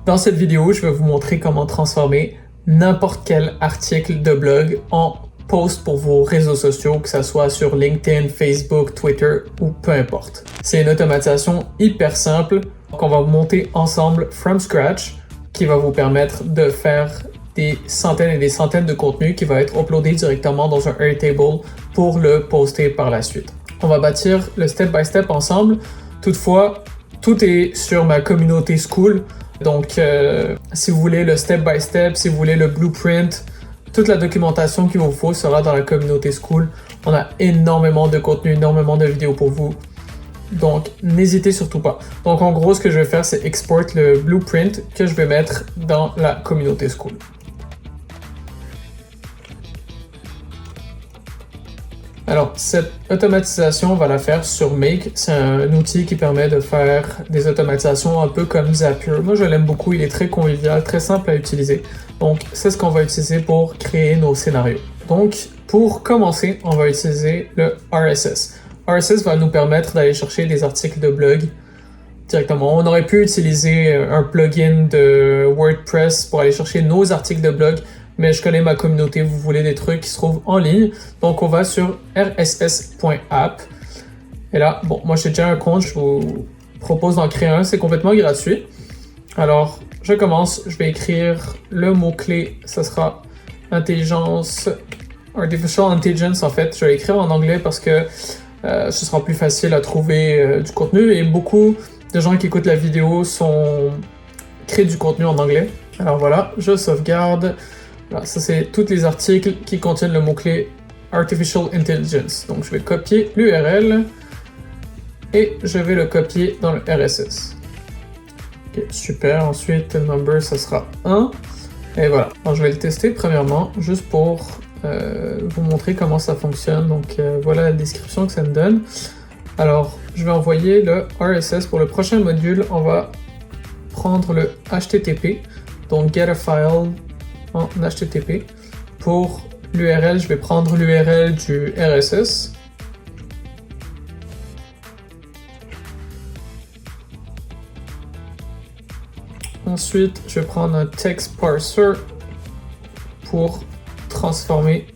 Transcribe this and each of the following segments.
Dans cette vidéo, je vais vous montrer comment transformer n'importe quel article de blog en post pour vos réseaux sociaux, que ce soit sur LinkedIn, Facebook, Twitter ou peu importe. C'est une automatisation hyper simple qu'on va monter ensemble from scratch qui va vous permettre de faire des centaines et des centaines de contenus qui va être uploadé directement dans un Airtable pour le poster par la suite. On va bâtir le step by step ensemble. Toutefois, tout est sur ma communauté Skool. Donc, si vous voulez le step by step, si vous voulez le blueprint, toute la documentation qu'il vous faut sera dans la communauté Skool. On a énormément de contenu, énormément de vidéos pour vous. Donc, n'hésitez surtout pas. Donc, en gros, ce que je vais faire, c'est export le blueprint que je vais mettre dans la communauté Skool. Alors, cette automatisation, on va la faire sur Make. C'est un outil qui permet de faire des automatisations un peu comme Zapier. Moi, je l'aime beaucoup. Il est très convivial, très simple à utiliser. Donc, c'est ce qu'on va utiliser pour créer nos scénarios. Donc, pour commencer, on va utiliser le RSS. RSS va nous permettre d'aller chercher des articles de blog directement. On aurait pu utiliser un plugin de WordPress pour aller chercher nos articles de blog, mais je connais ma communauté, vous voulez des trucs qui se trouvent en ligne. Donc, on va sur rss.app. Et là, bon, moi j'ai déjà un compte, je vous propose d'en créer un, c'est complètement gratuit. Alors, je commence, je vais écrire le mot-clé, ça sera intelligence, artificial intelligence en fait. Je vais l'écrire en anglais parce que ce sera plus facile à trouver du contenu et beaucoup de gens qui écoutent la vidéo créent du contenu en anglais. Alors voilà, je sauvegarde. Voilà, ça c'est tous les articles qui contiennent le mot-clé Artificial Intelligence. Donc je vais copier l'URL et je vais le copier dans le RSS. Ok, super. Ensuite, le number, ça sera 1. Et voilà. Alors je vais le tester premièrement, juste pour vous montrer comment ça fonctionne. Donc voilà la description que ça me donne. Alors, je vais envoyer le RSS. Pour le prochain module, on va prendre le HTTP, donc get a file en HTTP. Pour l'URL, je vais prendre l'URL du RSS. Ensuite, je vais prendre un text parser pour transformer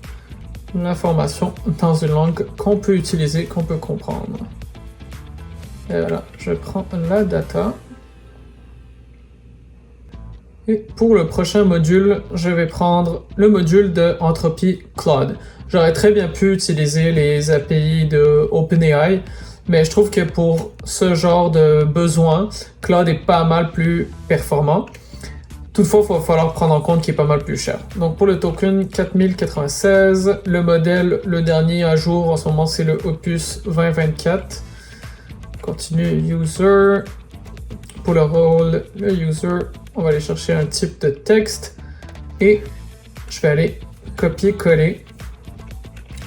l'information dans une langue qu'on peut utiliser, qu'on peut comprendre. Et voilà, je prends la data. Et pour le prochain module, je vais prendre le module de Entropy Claude. J'aurais très bien pu utiliser les API de OpenAI, mais je trouve que pour ce genre de besoin, Claude est pas mal plus performant. Toutefois, il va falloir prendre en compte qu'il est pas mal plus cher. Donc pour le token 4096, le modèle, le dernier à jour en ce moment, c'est le Opus 2024. Continue user. Pour le rôle, le user, on va aller chercher un type de texte et je vais aller copier-coller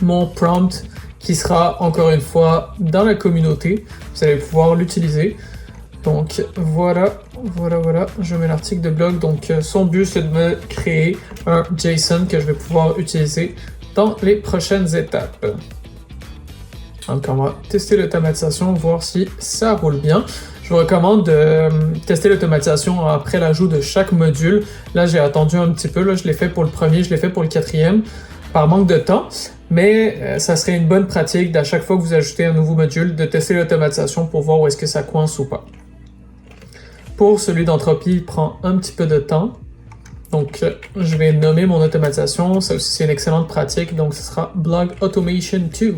mon prompt qui sera encore une fois dans la communauté. Vous allez pouvoir l'utiliser. Donc voilà, je mets l'article de blog. Donc son but c'est de me créer un JSON que je vais pouvoir utiliser dans les prochaines étapes. Donc on va tester l'automatisation, voir si ça roule bien. Je vous recommande de tester l'automatisation après l'ajout de chaque module. Là, j'ai attendu un petit peu. Là, je l'ai fait pour le premier, je l'ai fait pour le quatrième, par manque de temps. Mais ça serait une bonne pratique d'à chaque fois que vous ajoutez un nouveau module, de tester l'automatisation pour voir où est-ce que ça coince ou pas. Pour celui d'Entropy, il prend un petit peu de temps. Donc, je vais nommer mon automatisation. Ça aussi, c'est une excellente pratique. Donc, ce sera Blog Automation 2.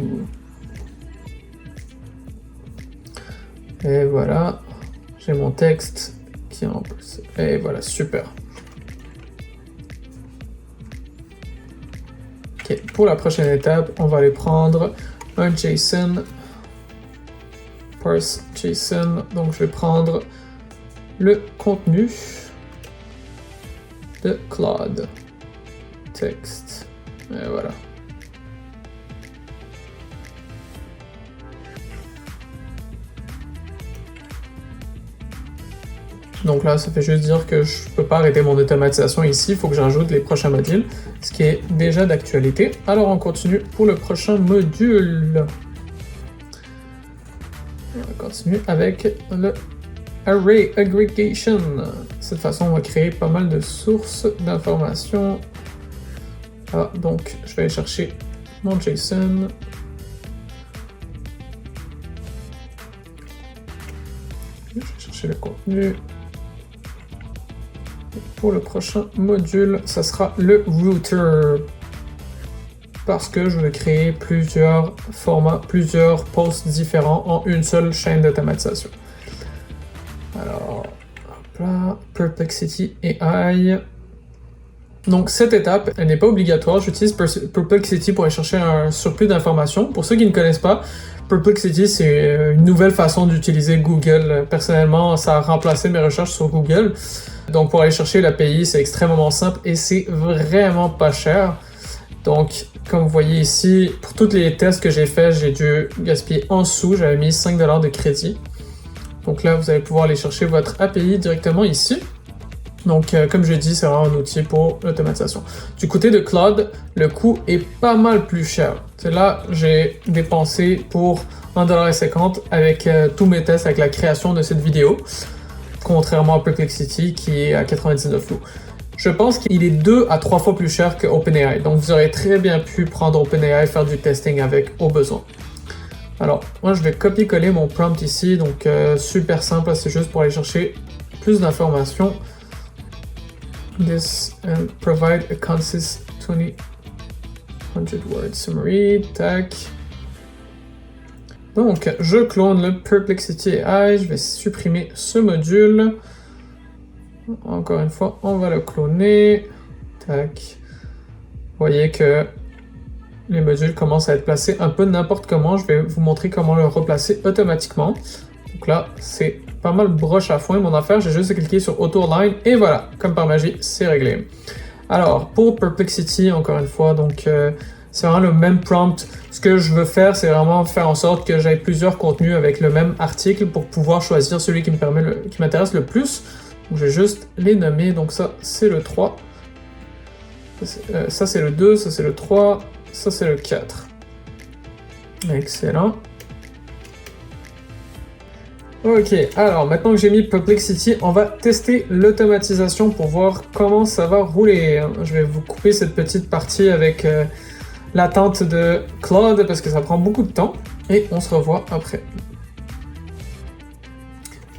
Et voilà, j'ai mon texte qui est en plus. Et voilà, super. Ok, pour la prochaine étape, on va aller prendre un JSON, parse JSON. Donc je vais prendre le contenu de Claude, texte. Et voilà. Donc là, ça fait juste dire que je ne peux pas arrêter mon automatisation ici, il faut que j'ajoute les prochains modules, ce qui est déjà d'actualité. Alors on continue pour le prochain module. On va continuer avec le Array Aggregation. De cette façon, on va créer pas mal de sources d'informations. Ah, donc, je vais aller chercher mon JSON. Je vais chercher le contenu. Et pour le prochain module, ça sera le router. Parce que je vais créer plusieurs formats, plusieurs posts différents en une seule chaîne d'automatisation. Alors, hop là, Perplexity AI. Donc cette étape, elle n'est pas obligatoire. J'utilise Perplexity pour aller chercher un surplus d'informations. Pour ceux qui ne connaissent pas, Perplexity, c'est une nouvelle façon d'utiliser Google. Personnellement, ça a remplacé mes recherches sur Google. Donc pour aller chercher l'API, c'est extrêmement simple et c'est vraiment pas cher. Donc, comme vous voyez ici, pour tous les tests que j'ai faits, j'ai dû gaspiller en dessous. J'avais mis 5$ de crédit. Donc là, vous allez pouvoir aller chercher votre API directement ici. Donc, comme je l'ai dit, c'est vraiment un outil pour l'automatisation. Du côté de Claude, le coût est pas mal plus cher. C'est là, j'ai dépensé pour 1,50$ avec tous mes tests, avec la création de cette vidéo, contrairement à Perplexity qui est à 99 loups. Je pense qu'il est 2 à 3 fois plus cher que OpenAI. Donc, vous aurez très bien pu prendre OpenAI et faire du testing avec au besoin. Alors, moi, je vais copier-coller mon prompt ici. Donc, super simple. C'est juste pour aller chercher plus d'informations. This and provide a concise 20 100-word summary. Tac. Donc, je clone le Perplexity AI. Je vais supprimer ce module. Encore une fois, on va le cloner. Tac. Vous voyez que les modules commencent à être placés un peu n'importe comment. Je vais vous montrer comment le replacer automatiquement. Donc là, c'est pas mal broche à foin mon affaire. J'ai juste cliqué sur Auto-Align et voilà, comme par magie, c'est réglé. Alors, pour Perplexity, encore une fois, donc c'est vraiment le même prompt. Ce que je veux faire, c'est vraiment faire en sorte que j'aie plusieurs contenus avec le même article pour pouvoir choisir celui qui m'intéresse le plus. Donc, je vais juste les nommer. Donc ça, c'est le 3. Ça, c'est le 2. Ça, c'est le 3. Ça, c'est le 4. Excellent. Ok, alors maintenant que j'ai mis Perplexity, on va tester l'automatisation pour voir comment ça va rouler. Je vais vous couper cette petite partie avec l'attente de Claude parce que ça prend beaucoup de temps. Et on se revoit après.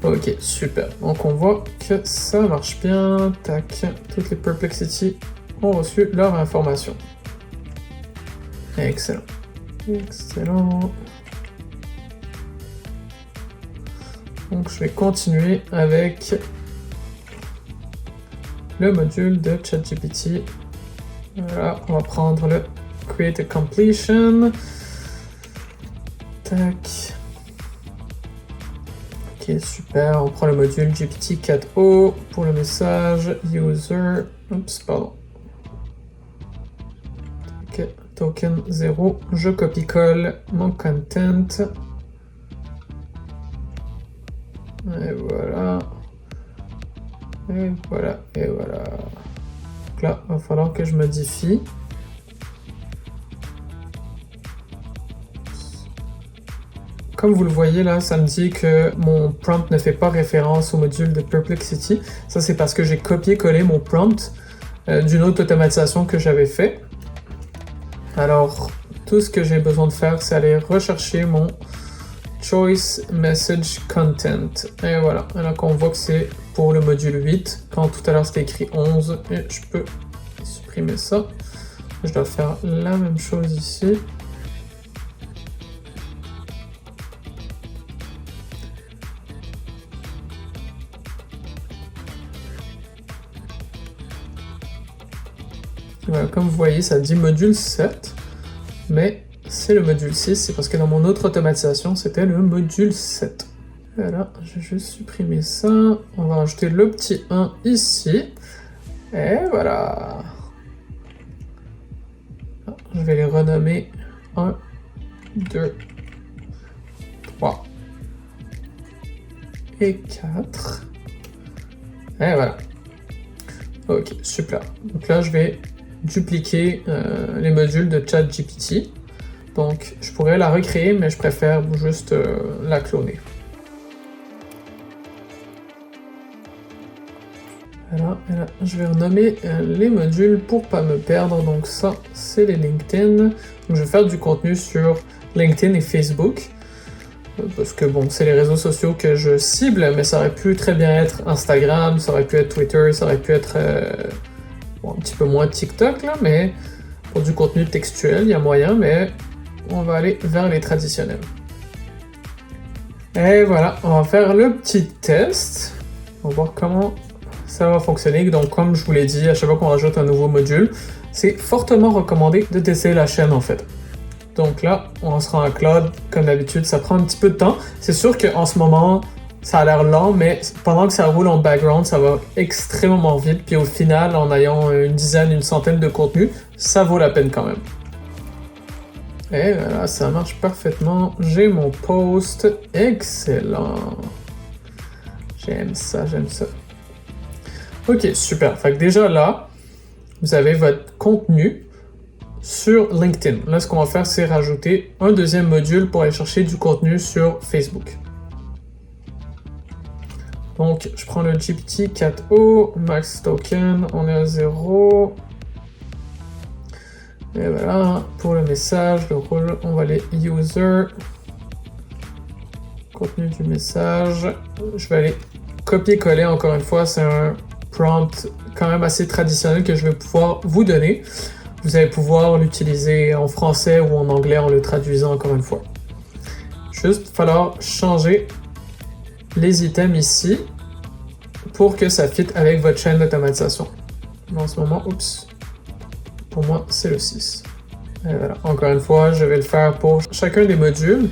Ok, super. Donc on voit que ça marche bien. Tac, toutes les Perplexity ont reçu leur information. Excellent. Excellent. Donc je vais continuer avec le module de ChatGPT. Voilà, on va prendre le Create a Completion. Tac. Ok, super. On prend le module GPT-4o pour le message user. Oups, pardon. Ok, token 0. Je copie-colle mon content. Et voilà. Et voilà. Et voilà. Donc là, il va falloir que je modifie. Comme vous le voyez là, ça me dit que mon prompt ne fait pas référence au module de Perplexity. Ça, c'est parce que j'ai copié-collé mon prompt d'une autre automatisation que j'avais fait. Alors, tout ce que j'ai besoin de faire, c'est aller rechercher mon Choice Message Content. Et voilà. Alors qu'on voit que c'est pour le module 8, quand tout à l'heure c'était écrit 11. Et je peux supprimer ça. Je dois faire la même chose ici. Voilà, comme vous voyez, ça dit module 7, mais c'est le module 6, c'est parce que dans mon autre automatisation, c'était le module 7. Voilà, je vais juste supprimer ça. On va rajouter le petit 1 ici. Et voilà. Je vais les renommer 1, 2, 3 et 4. Et voilà. Ok, super. Donc là, je vais dupliquer les modules de ChatGPT. Donc, je pourrais la recréer, mais je préfère juste la cloner. Et là, je vais renommer les modules pour pas me perdre. Donc ça, c'est les LinkedIn. Donc, je vais faire du contenu sur LinkedIn et Facebook. Parce que bon, c'est les réseaux sociaux que je cible, mais ça aurait pu très bien être Instagram, ça aurait pu être Twitter, ça aurait pu être un petit peu moins TikTok, là, mais pour du contenu textuel, il y a moyen, mais on va aller vers les traditionnels. Et voilà, on va faire le petit test. On va voir comment ça va fonctionner. Donc, comme je vous l'ai dit, à chaque fois qu'on rajoute un nouveau module, c'est fortement recommandé de tester la chaîne en fait. Donc là, on se rend à Cloud, comme d'habitude, ça prend un petit peu de temps. C'est sûr qu'en ce moment, ça a l'air lent, mais pendant que ça roule en background, ça va extrêmement vite. Puis au final, en ayant une dizaine, une centaine de contenus, ça vaut la peine quand même. Et voilà, ça marche parfaitement. J'ai mon post. Excellent. J'aime ça, j'aime ça. Ok, super. Fait que déjà là, vous avez votre contenu sur LinkedIn. Là, ce qu'on va faire, c'est rajouter un deuxième module pour aller chercher du contenu sur Facebook. Donc, je prends le GPT-4o, max token, on est à 0. Et voilà, pour le message, le rôle, on va aller user, contenu du message. Je vais aller copier-coller encore une fois, c'est un prompt quand même assez traditionnel que je vais pouvoir vous donner. Vous allez pouvoir l'utiliser en français ou en anglais en le traduisant encore une fois. Juste falloir changer les items ici pour que ça fitte avec votre chaîne d'automatisation. En ce moment, oups, pour moi c'est le 6. Et voilà. Encore une fois, je vais le faire pour chacun des modules.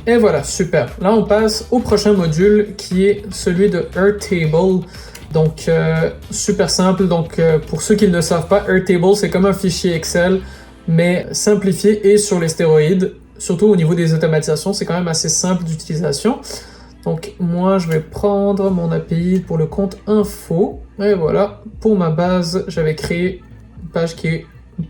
Et voilà, super. Là, on passe au prochain module qui est celui de Airtable. Donc, super simple. Donc, pour ceux qui ne le savent pas, Airtable, c'est comme un fichier Excel, mais simplifié et sur les stéroïdes. Surtout au niveau des automatisations, c'est quand même assez simple d'utilisation. Donc, moi, je vais prendre mon API pour le compte info. Et voilà, pour ma base, j'avais créé une page qui est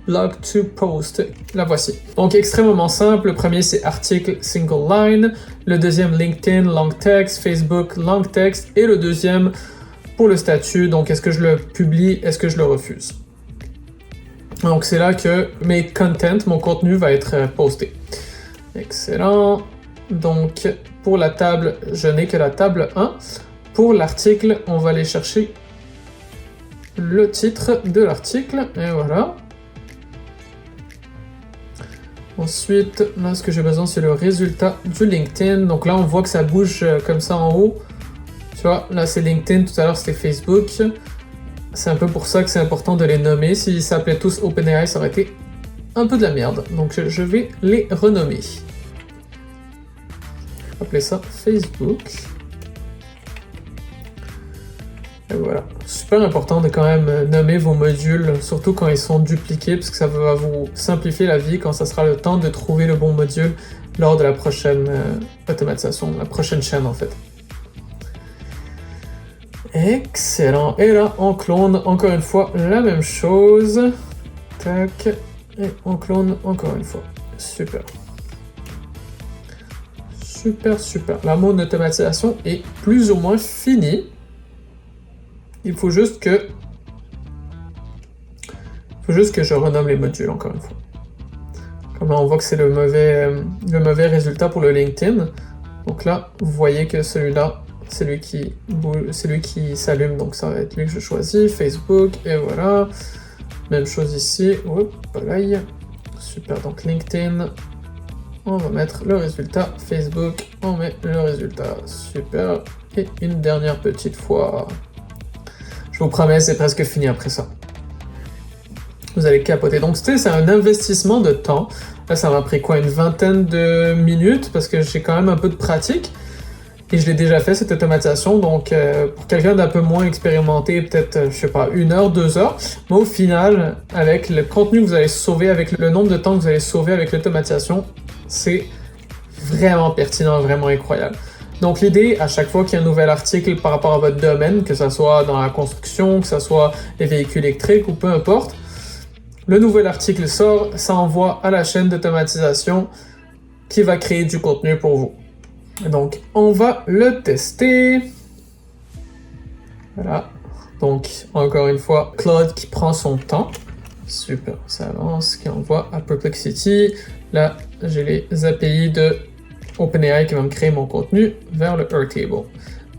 blog to post, la voici. Donc extrêmement simple, le premier c'est article single line, le deuxième LinkedIn long text, Facebook long text et le deuxième pour le statut, donc est-ce que je le publie, est-ce que je le refuse. Donc c'est là que mes content, mon contenu va être posté. Excellent. Donc pour la table, je n'ai que la table 1. Pour l'article, on va aller chercher le titre de l'article et voilà. Ensuite, là, ce que j'ai besoin, c'est le résultat du LinkedIn. Donc là, on voit que ça bouge comme ça en haut. Tu vois, là, c'est LinkedIn. Tout à l'heure, c'était Facebook. C'est un peu pour ça que c'est important de les nommer. S'ils s'appelaient tous OpenAI, ça aurait été un peu de la merde. Donc, je vais les renommer. Je vais appeler ça Facebook. Et voilà. Super important de quand même nommer vos modules, surtout quand ils sont dupliqués, parce que ça va vous simplifier la vie quand ça sera le temps de trouver le bon module lors de la prochaine automatisation, la prochaine chaîne en fait. Excellent. Et là, on clone encore une fois la même chose. Tac. Et on clone encore une fois. Super. Super, super. La mode d'automatisation est plus ou moins finie. Il faut juste que je renomme les modules encore une fois. Comme là, on voit que c'est le mauvais résultat pour le LinkedIn. Donc là, vous voyez que celui-là, c'est lui qui s'allume. Donc ça va être lui que je choisis. Facebook, et voilà. Même chose ici. Hop, voilà. Super, donc LinkedIn. On va mettre le résultat. Facebook, on met le résultat. Super. Et une dernière petite fois. Je vous promets, c'est presque fini après ça. Vous allez capoter. Donc, c'est un investissement de temps. Là, ça m'a pris quoi, une vingtaine de minutes parce que j'ai quand même un peu de pratique. Et je l'ai déjà fait, cette automatisation. Donc, pour quelqu'un d'un peu moins expérimenté, peut-être, je sais pas, 1 heure, 2 heures. Mais au final, avec le contenu que vous allez sauver, avec le nombre de temps que vous allez sauver avec l'automatisation, c'est vraiment pertinent, vraiment incroyable. Donc l'idée, à chaque fois qu'il y a un nouvel article par rapport à votre domaine, que ce soit dans la construction, que ce soit les véhicules électriques ou peu importe, le nouvel article sort, ça envoie à la chaîne d'automatisation qui va créer du contenu pour vous. Donc, on va le tester. Voilà. Donc, encore une fois, Claude qui prend son temps. Super, ça avance, qui envoie à Perplexity. Là, j'ai les API de OpenAI qui va me créer mon contenu vers le Airtable.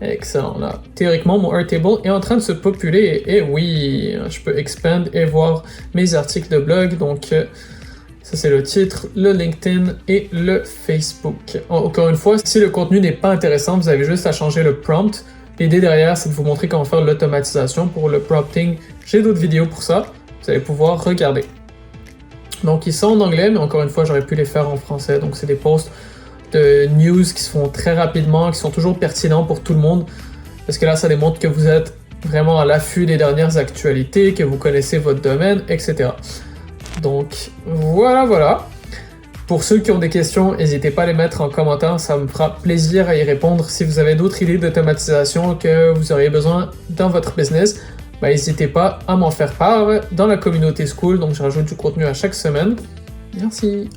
Excellent, là. Théoriquement, mon Airtable est en train de se populer. Et oui, je peux expand et voir mes articles de blog. Donc, ça c'est le titre, le LinkedIn et le Facebook. Encore une fois, si le contenu n'est pas intéressant, vous avez juste à changer le prompt. L'idée derrière, c'est de vous montrer comment faire l'automatisation pour le prompting. J'ai d'autres vidéos pour ça. Vous allez pouvoir regarder. Donc, ils sont en anglais, mais encore une fois, j'aurais pu les faire en français. Donc, c'est des posts de news qui se font très rapidement, qui sont toujours pertinents pour tout le monde. Parce que là, ça démontre que vous êtes vraiment à l'affût des dernières actualités, que vous connaissez votre domaine, etc. Donc, voilà. Pour ceux qui ont des questions, n'hésitez pas à les mettre en commentaire, ça me fera plaisir à y répondre. Si vous avez d'autres idées d'automatisation que vous auriez besoin dans votre business, n'hésitez pas à m'en faire part dans la communauté Skool, donc je rajoute du contenu à chaque semaine. Merci.